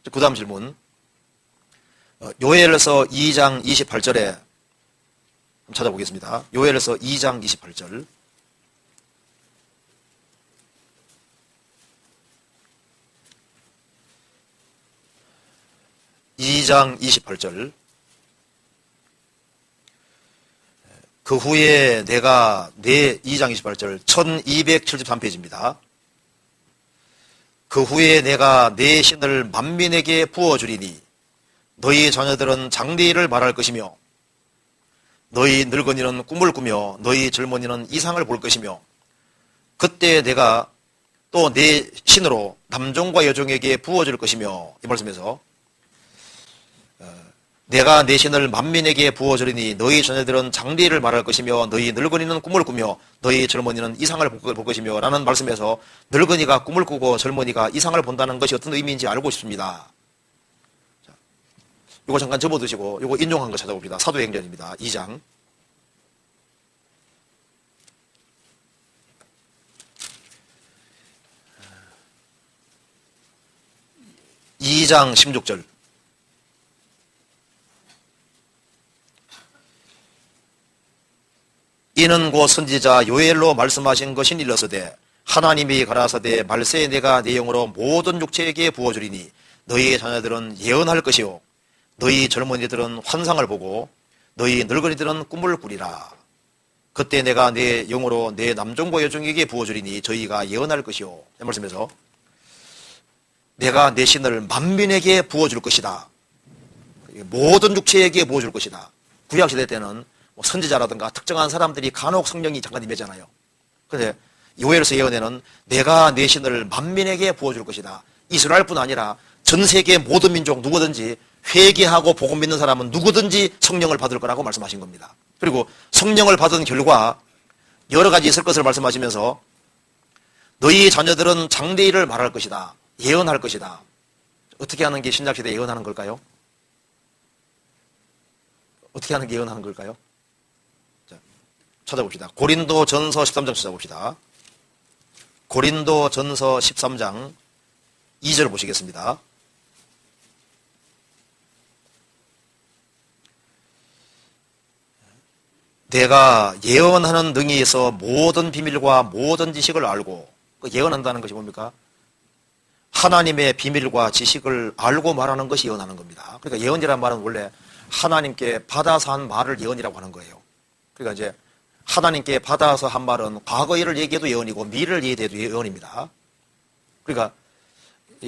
그 다음 질문. 요엘서 2장 28절에 한번 찾아보겠습니다. 요엘서 2장 28절. (2장 28절) 그 후에 내가 2장 28절 1273페이지입니다. 그 후에 내가 내 신을 만민에게 부어주리니 너희 자녀들은 장래일을 말할 것이며 너희 늙은이는 꿈을 꾸며 너희 젊은이는 이상을 볼 것이며 그때 내가 또 내 신으로 남종과 여종에게 부어줄 것이며 이 말씀에서 내가 내 신을 만민에게 부어주리니 너희 자녀들은 장래일을 말할 것이며 너희 늙은이는 꿈을 꾸며 너희 젊은이는 이상을 볼 것이며 라는 말씀에서 늙은이가 꿈을 꾸고 젊은이가 이상을 본다는 것이 어떤 의미인지 알고 싶습니다. 자, 이거 잠깐 접어두시고 이거 인용한 거 찾아봅시다. 사도행전입니다. 2장. (2장) 16절. 이는 곧 선지자 요엘로 말씀하신 것인 일러서되 하나님이 가라사대 말세에 내가 내 영으로 모든 육체에게 부어주리니 너희 자녀들은 예언할 것이요 너희 젊은이들은 환상을 보고 너희 늙은이들은 꿈을 꾸리라. 그때 내가 내 영으로 내 남종과 여종에게 부어주리니 저희가 예언할 것이요. 이 말씀에서 내가 내 신을 만민에게 부어줄 것이다. 모든 육체에게 부어줄 것이다. 구약시대 때는 선지자라든가 특정한 사람들이 간혹 성령이 잠깐 임하잖아요. 그런데 요엘서 예언에는 내가 내 신을 만민에게 부어줄 것이다. 이스라엘뿐 아니라 전 세계 모든 민족 누구든지 회개하고 복음 믿는 사람은 누구든지 성령을 받을 거라고 말씀하신 겁니다. 그리고 성령을 받은 결과 여러 가지 있을 것을 말씀하시면서 너희 자녀들은 장래일을 말할 것이다. 예언할 것이다. 어떻게 하는 게 신약시대에 예언하는 걸까요? 어떻게 하는 게 예언하는 걸까요? 찾아봅시다. 고린도 전서 13장 찾아봅시다. 고린도 전서 13장 2절 보시겠습니다. 내가 예언하는 능히 있어 모든 비밀과 모든 지식을 알고, 예언한다는 것이 뭡니까? 하나님의 비밀과 지식을 알고 말하는 것이 예언하는 겁니다. 그러니까 예언이라는 말은 원래 하나님께 받아서 한 말을 예언이라고 하는 거예요. 그러니까 이제 하나님께 받아서 한 말은 과거 일을 얘기해도 예언이고 미래를 얘기해도 예언입니다. 그러니까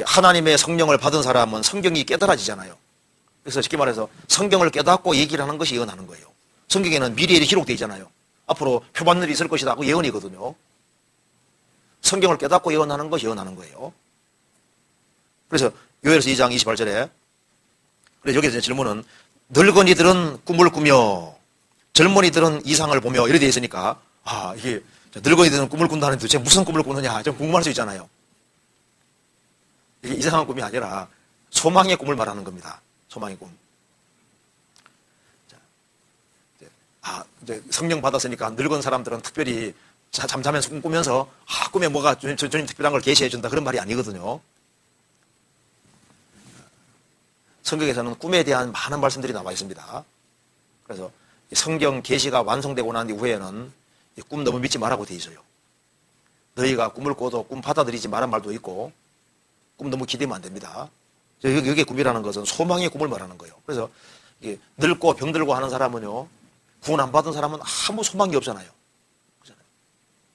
하나님의 성령을 받은 사람은 성경이 깨달아지잖아요. 그래서 쉽게 말해서 성경을 깨닫고 얘기를 하는 것이 예언하는 거예요. 성경에는 미래에 기록되어 있잖아요. 앞으로 표받는 일이 있을 것이다. 그 예언이거든요. 성경을 깨닫고 예언하는 것이 예언하는 거예요. 그래서 요엘서 2장 28절에 그래서 여기서 질문은 늙은이들은 꿈을 꾸며 젊은이들은 이상을 보며 이렇게 되어 있으니까 이게 늙은이들은 꿈을 꾼다는데 도대체 무슨 꿈을 꾸느냐 좀 궁금할 수 있잖아요. 이게 이상한 꿈이 아니라 소망의 꿈을 말하는 겁니다. 소망의 꿈. 이제 성령 받았으니까 늙은 사람들은 특별히 잠자면서 꿈꾸면서 꿈에 뭐가 주님 특별한 걸 계시해 준다 그런 말이 아니거든요. 성경에서는 꿈에 대한 많은 말씀들이 나와 있습니다. 그래서 성경 계시가 완성되고 난 이후에는 꿈 너무 믿지 말라고 돼 있어요. 너희가 꿈을 꿔도 꿈 받아들이지 말란 말도 있고 꿈 너무 기대면 안 됩니다. 여기에 꿈이라는 것은 소망의 꿈을 말하는 거예요. 그래서 늙고 병들고 하는 사람은요, 구원 안 받은 사람은 아무 소망이 없잖아요. 그렇잖아요.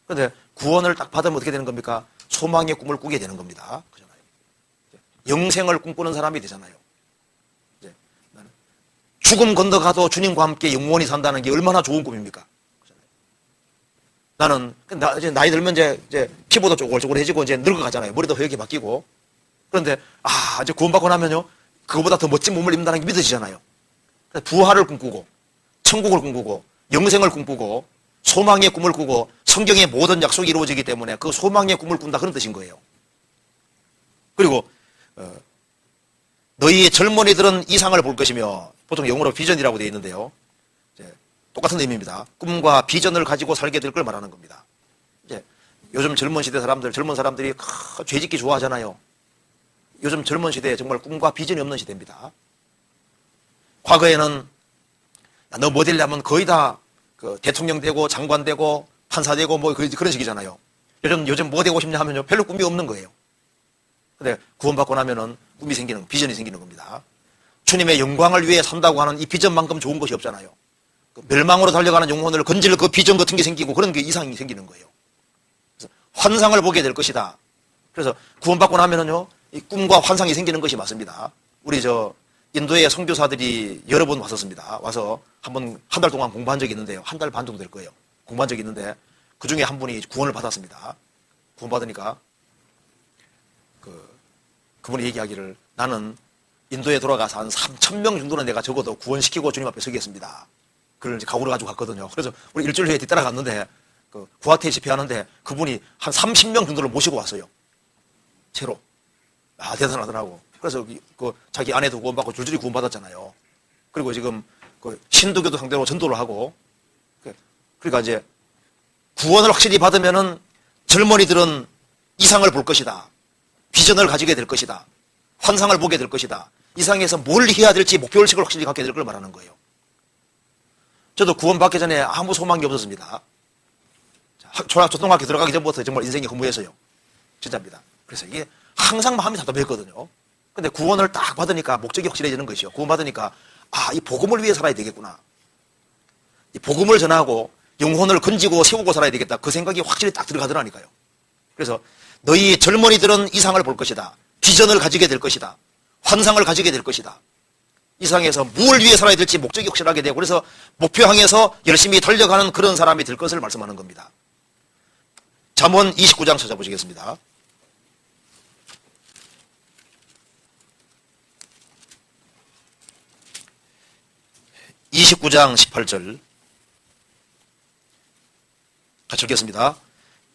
그런데 구원을 딱 받으면 어떻게 되는 겁니까? 소망의 꿈을 꾸게 되는 겁니다. 그렇잖아요. 영생을 꿈꾸는 사람이 되잖아요. 죽음 건너가도 주님과 함께 영원히 산다는 게 얼마나 좋은 꿈입니까? 나는 이제 나이 들면 이제 피부도 쪼글쪼글해지고 이제 늙어가잖아요. 머리도 허옇게 바뀌고. 그런데 이제 구원받고 나면요, 그거보다 더 멋진 몸을 입는다는 게 믿어지잖아요. 부활을 꿈꾸고 천국을 꿈꾸고 영생을 꿈꾸고 소망의 꿈을 꾸고 성경의 모든 약속이 이루어지기 때문에 그 소망의 꿈을 꾼다 그런 뜻인 거예요. 그리고 너희 젊은이들은 이상을 볼 것이며, 보통 영어로 비전이라고 되어 있는데요, 똑같은 의미입니다. 꿈과 비전을 가지고 살게 될 걸 말하는 겁니다. 이제 요즘 젊은 시대 사람들, 젊은 사람들이 죄짓기 좋아하잖아요. 요즘 젊은 시대에 정말 꿈과 비전이 없는 시대입니다. 과거에는 너 뭐 되려면 거의 다 대통령 되고 장관 되고 판사 되고 뭐 그런 식이잖아요. 요즘 뭐 되고 싶냐 하면요, 별로 꿈이 없는 거예요. 근데 구원받고 나면은 꿈이 생기는, 비전이 생기는 겁니다. 주님의 영광을 위해 산다고 하는 이 비전만큼 좋은 것이 없잖아요. 멸망으로 달려가는 영혼을 건질 그 비전 같은 게 생기고 그런 게 이상이 생기는 거예요. 그래서 환상을 보게 될 것이다. 그래서 구원받고 나면은요, 이 꿈과 환상이 생기는 것이 맞습니다. 우리 인도의 선교사들이 여러 번 왔었습니다. 와서 한 달 동안 공부한 적이 있는데요. 한 달 반 정도 될 거예요. 공부한 적이 있는데 그 중에 한 분이 구원을 받았습니다. 구원받으니까 그분이 얘기하기를, 나는 인도에 돌아가서 한 3,000명 정도는 내가 적어도 구원시키고 주님 앞에 서겠습니다. 그걸 이제 각오를 가지고 갔거든요. 그래서 우리 일주일 후에 뒤따라갔는데 구아테에 집회하는데 그분이 한 30명 정도를 모시고 왔어요. 채로. 아, 대단하더라고. 그래서 자기 아내도 구원받고 줄줄이 구원받았잖아요. 그리고 지금 신도교도 상대로 전도를 하고, 그러니까 이제 구원을 확실히 받으면은 젊은이들은 이상을 볼 것이다. 비전을 가지게 될 것이다. 환상을 보게 될 것이다. 이 세상에서 뭘 해야 될지 목표의식을 확실히 갖게 될 걸 말하는 거예요. 저도 구원받기 전에 아무 소망이 없었습니다. 초등학교 들어가기 전부터 정말 인생이 허무해서요. 진짜입니다. 그래서 이게 항상 마음이 답답했거든요. 근데 구원을 딱 받으니까 목적이 확실해지는 것이요. 구원받으니까, 이 복음을 위해 살아야 되겠구나. 이 복음을 전하고 영혼을 건지고 세우고 살아야 되겠다. 그 생각이 확실히 딱 들어가더라니까요. 그래서 너희 젊은이들은 이상을 볼 것이다. 비전을 가지게 될 것이다. 환상을 가지게 될 것이다. 이 세상에서 무엇을 위해 살아야 될지 목적이 확실하게 되고, 그래서 목표 향해서 열심히 달려가는 그런 사람이 될 것을 말씀하는 겁니다. 잠언 29장 찾아보시겠습니다. 29장 18절 같이 읽겠습니다.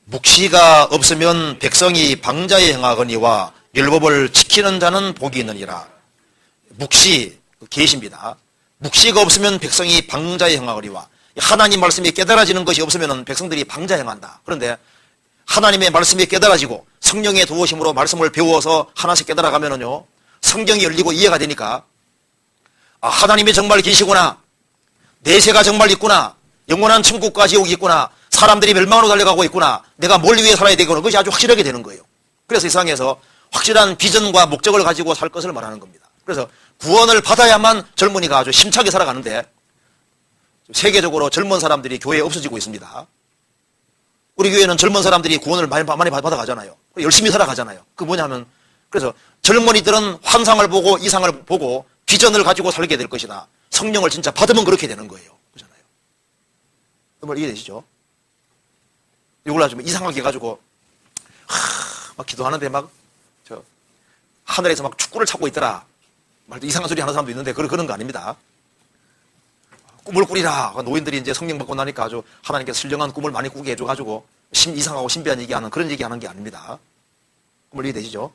묵시가 없으면 백성이 방자에 행하거니와 율법을 지키는 자는 복이 있느니라. 묵시, 계시입니다. 묵시가 없으면 백성이 방자에 행하거니와, 하나님 말씀이 깨달아지는 것이 없으면 백성들이 방자에 행한다. 그런데 하나님의 말씀이 깨달아지고 성령의 도우심으로 말씀을 배워서 하나씩 깨달아가면은요, 성경이 열리고 이해가 되니까, 하나님이 정말 계시구나. 내세가 정말 있구나. 영원한 천국과 지옥이 있구나. 사람들이 멸망으로 달려가고 있구나. 내가 뭘 위해 살아야 되구나. 그것이 아주 확실하게 되는 거예요. 그래서 이 세상에서 확실한 비전과 목적을 가지고 살 것을 말하는 겁니다. 그래서 구원을 받아야만 젊은이가 아주 심차게 살아가는데, 세계적으로 젊은 사람들이 교회에 없어지고 있습니다. 우리 교회는 젊은 사람들이 구원을 많이 받아가잖아요. 열심히 살아가잖아요. 그 뭐냐면, 그래서 젊은이들은 환상을 보고 이상을 보고 비전을 가지고 살게 될 것이다. 성령을 진짜 받으면 그렇게 되는 거예요. 그렇잖아요. 정말 이해되시죠? 이걸 아주 이상하게 해가지고, 막 기도하는데 하늘에서 막 축구를 찾고 있더라. 이상한 소리 하는 사람도 있는데, 그런 거 아닙니다. 꿈을 꾸리라. 노인들이 이제 성령 받고 나니까 아주 하나님께서 신령한 꿈을 많이 꾸게 해줘가지고, 이상하고 신비한 얘기하는 그런 얘기하는 게 아닙니다. 꿈을 이해되시죠?